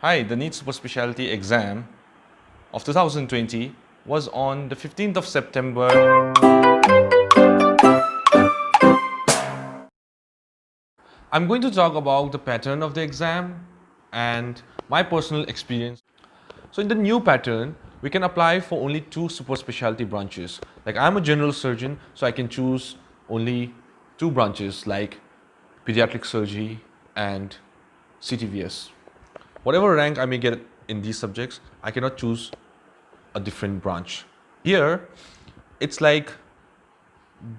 Hi, the NEET superspecialty exam of 2020 was on the 15th of September. I'm going to talk about the pattern of the exam and my personal experience. So in the new pattern, we can apply for only two superspecialty branches. Like I'm a general surgeon, so I can choose only two branches like pediatric surgery and CTVS. Whatever rank I may get in these subjects, I cannot choose a different branch. Here, it's like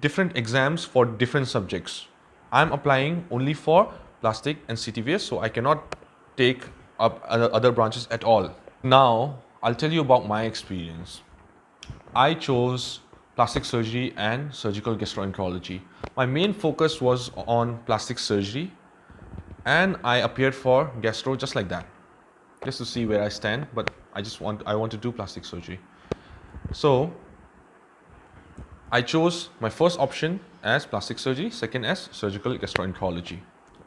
different exams for different subjects. I'm applying only for plastic and CTVS, so I cannot take up other branches at all. Now, I'll tell you about my experience. I chose plastic surgery and surgical gastroenterology. My main focus was on plastic surgery, and I appeared for gastro just like that, just to see where I stand. But I want to do plastic surgery. So I chose my first option as plastic surgery, second as surgical gastroenterology.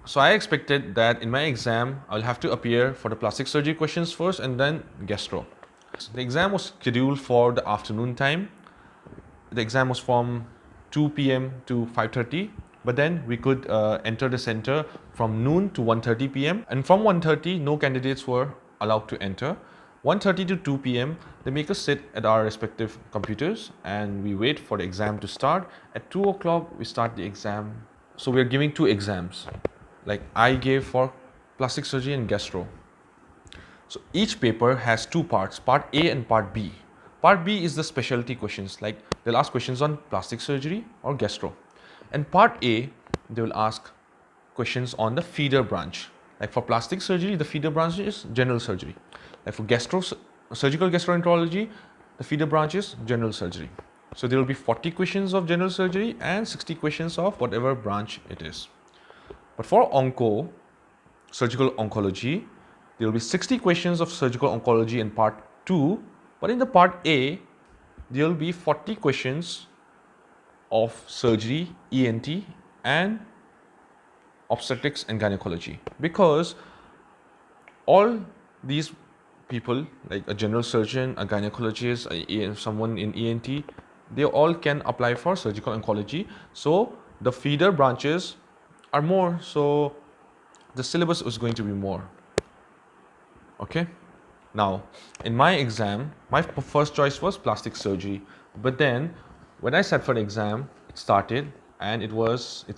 So I expected that in my exam, I'll have to appear for the plastic surgery questions first and then gastro. The exam was scheduled for the afternoon time. The exam was from 2 p.m. to 5:30, but then we could enter the center from noon to 1:30 p.m. And from 1:30, no candidates were allowed to enter. 1:30 to 2 p.m. they make us sit at our respective computers and we wait for the exam to start. At 2 o'clock we start the exam. So we are giving two exams. Like I gave for plastic surgery and gastro. So each paper has two parts, part A and part B. Part B is the specialty questions, like they'll ask questions on plastic surgery or gastro. And part A, they will ask questions on the feeder branch. Like for plastic surgery, the feeder branch is general surgery. Like for surgical gastroenterology, the feeder branch is general surgery. So there will be 40 questions of general surgery and 60 questions of whatever branch it is. But for surgical oncology, there will be 60 questions of surgical oncology in part 2, but in the part A, there will be 40 questions of surgery, ENT, and obstetrics and gynecology. Because all these people, like a general surgeon, a gynecologist, someone in ENT, they all can apply for surgical oncology. So the feeder branches are more, so the syllabus is going to be more. Okay. Now, in my exam, my first choice was plastic surgery. But then, when I sat for the exam, it started and it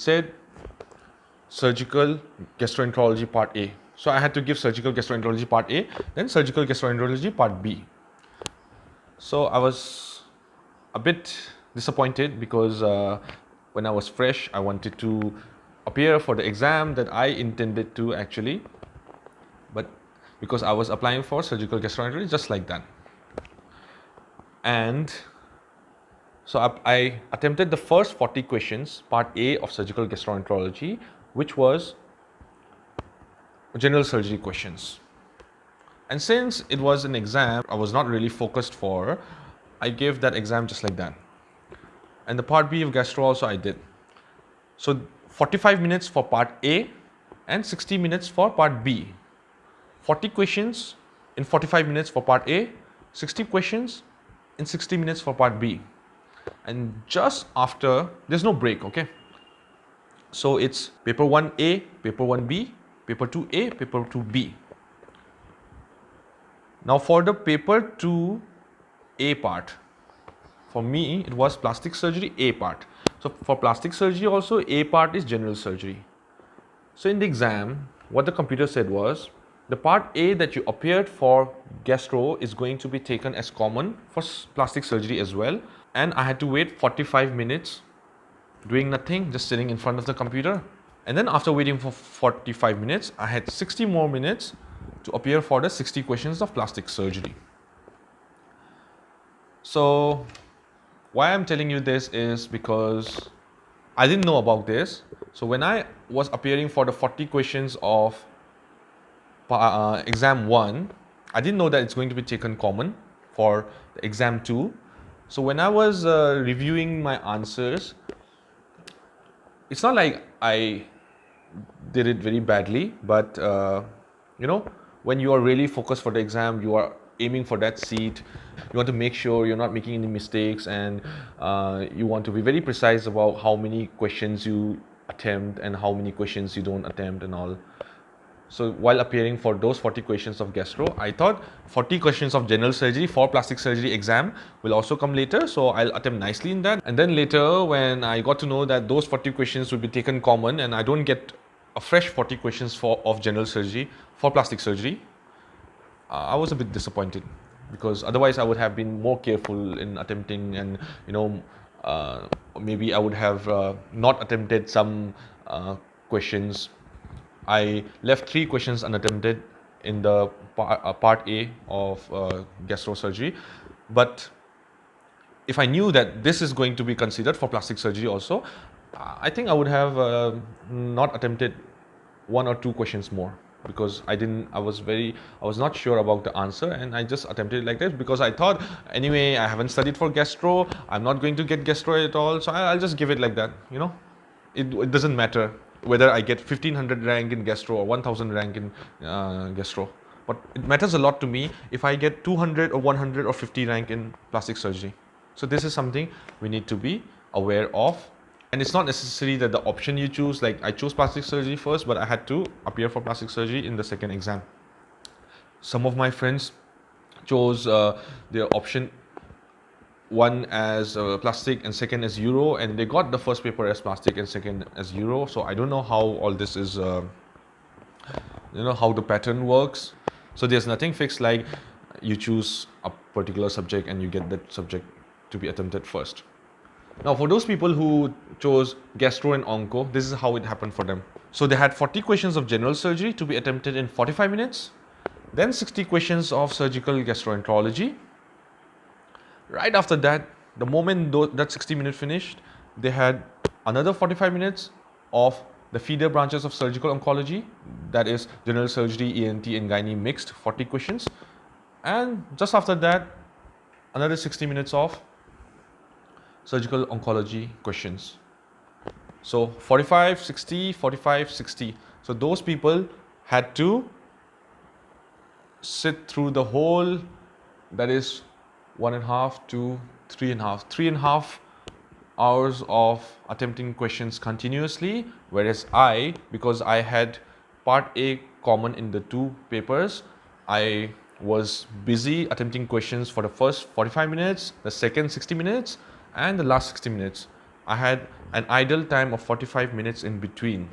said surgical gastroenterology part A. So I had to give surgical gastroenterology part A, then surgical gastroenterology part B. So I was a bit disappointed because when I was fresh, I wanted to appear for the exam that I intended to actually. But because I was applying for surgical gastroenterology just like that. And so I attempted the first 40 questions, part A of surgical gastroenterology, which was general surgery questions. And since it was an exam I was not really focused for, I gave that exam just like that. And the part B of gastro also I did. So 45 minutes for part A and 60 minutes for part B. 40 questions in 45 minutes for part A, 60 questions in 60 minutes for part B. And just after, there's no break, okay? So it's paper 1A, paper 1B, paper 2A, paper 2B. Now for the paper 2A part, for me it was plastic surgery A part. So for plastic surgery also A part is general surgery. So in the exam, what the computer said was, the part A that you appeared for gastro is going to be taken as common for plastic surgery as well. And I had to wait 45 minutes doing nothing, just sitting in front of the computer. And then after waiting for 45 minutes, I had 60 more minutes to appear for the 60 questions of plastic surgery. So why I'm telling you this is because I didn't know about this. So when I was appearing for the 40 questions of exam 1, I didn't know that it's going to be taken common for the exam 2. So when I was reviewing my answers, it's not like I did it very badly, but when you are really focused for the exam, you are aiming for that seat, you want to make sure you're not making any mistakes, and you want to be very precise about how many questions you attempt and how many questions you don't attempt and all. So while appearing for those 40 questions of gastro, I thought 40 questions of general surgery for plastic surgery exam will also come later. So I'll attempt nicely in that. And then later, when I got to know that those 40 questions will be taken common and I don't get a fresh 40 questions of general surgery for plastic surgery, I was a bit disappointed, because otherwise I would have been more careful in attempting, and maybe I would have not attempted some questions. I left 3 questions unattempted in the part A of gastrosurgery, but if I knew that this is going to be considered for plastic surgery also, I think I would have not attempted 1 or 2 questions more, because I was not sure about the answer, and I just attempted it like this because I thought, anyway, I haven't studied for gastro, I'm not going to get gastro at all, so I'll just give it like that, it doesn't matter whether I get 1500 rank in gastro or 1000 rank in gastro, but it matters a lot to me if I get 200 or 100 or 50 rank in plastic surgery. So this is something we need to be aware of. And it's not necessary that the option you choose, like I chose plastic surgery first, but I had to appear for plastic surgery in the second exam. Some of my friends chose their option one as plastic and second as Euro, and they got the first paper as plastic and second as Euro. So I don't know how all this is, how the pattern works. So there's nothing fixed like you choose a particular subject and you get that subject to be attempted first. Now, for those people who chose gastro and onco, this is how it happened for them. So they had 40 questions of general surgery to be attempted in 45 minutes, then 60 questions of surgical gastroenterology. Right after that, the moment that 60 minutes finished, they had another 45 minutes of the feeder branches of surgical oncology, that is general surgery, ENT and gynae mixed, 40 questions. And just after that, another 60 minutes of surgical oncology questions. So 45, 60, 45, 60. So those people had to sit through the whole, that is 1.5 to 3.5 hours of attempting questions continuously, whereas because I had part A common in the 2 papers, I was busy attempting questions for the first 45 minutes, the second 60 minutes, and the last 60 minutes. I had an idle time of 45 minutes in between.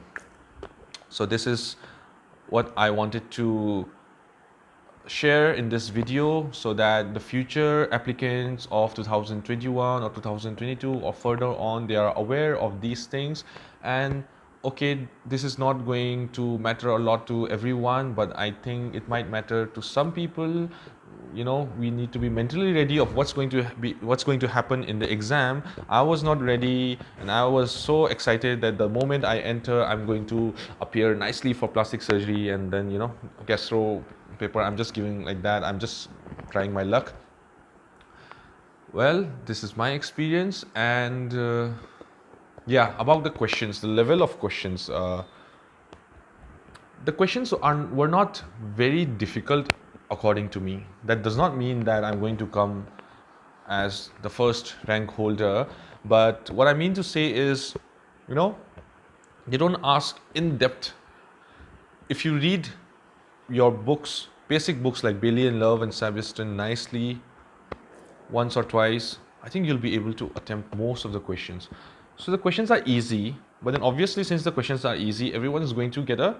So this is what I wanted to share in this video, so that the future applicants of 2021 or 2022 or further on, they are aware of these things. And okay, this is not going to matter a lot to everyone, but I think it might matter to some people. We need to be mentally ready of what's going to happen in the exam. I was not ready, and I was so excited that the moment I enter, I'm going to appear nicely for plastic surgery, and then gastro paper, I'm just giving like that, I'm just trying my luck. Well, this is my experience. And yeah, about the questions, the level of questions, the questions were not very difficult according to me. That does not mean that I'm going to come as the first rank holder, but what I mean to say is, they don't ask in depth. If you read your books, basic books like Bailey and Love and Sebastian nicely once or twice, I think you'll be able to attempt most of the questions. So the questions are easy, but then obviously, since the questions are easy, everyone is going to get a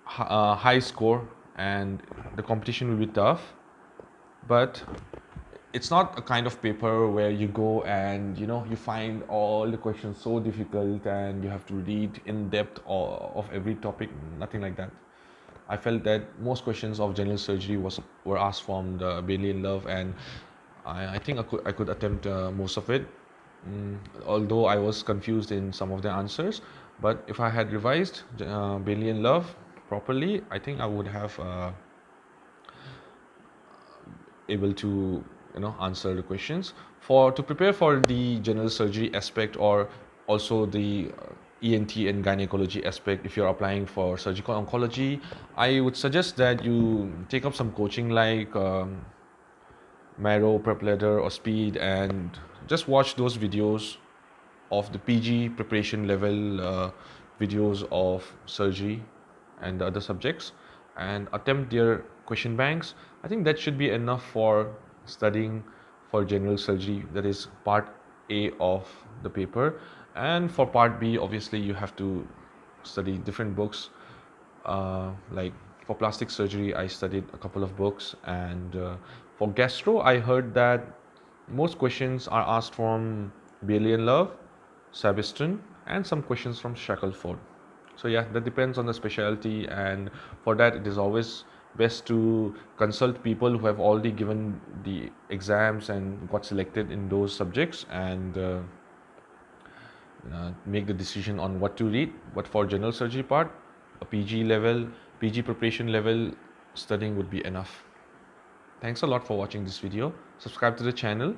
high score, and the competition will be tough. But it's not a kind of paper where you go and you find all the questions so difficult and you have to read in depth of every topic. Nothing like that. I felt that most questions of general surgery were asked from the Bailey and Love, and I think I could attempt most of it. Although I was confused in some of the answers, but if I had revised Bailey and Love properly, I think I would have able to answer the questions. To prepare for the general surgery aspect, or also the ENT and gynecology aspect. If you're applying for surgical oncology, I would suggest that you take up some coaching like Marrow, Prep Ladder, or Speed, and just watch those videos of the PG preparation level videos of surgery and the other subjects, and attempt their question banks. I think that should be enough for studying for general surgery. That is part A of the paper. And for part B, obviously you have to study different books. Like for plastic surgery, I studied a couple of books, and for gastro, I heard that most questions are asked from Bailey and Love, Sabiston, and some questions from Shackelford. So yeah, that depends on the specialty, and for that, it is always best to consult people who have already given the exams and got selected in those subjects, and make the decision on what to read. But for general surgery part, a PG level, PG preparation level studying would be enough. Thanks a lot for watching this video. Subscribe to the channel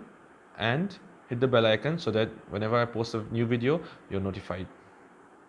and hit the bell icon so that whenever I post a new video, you're notified.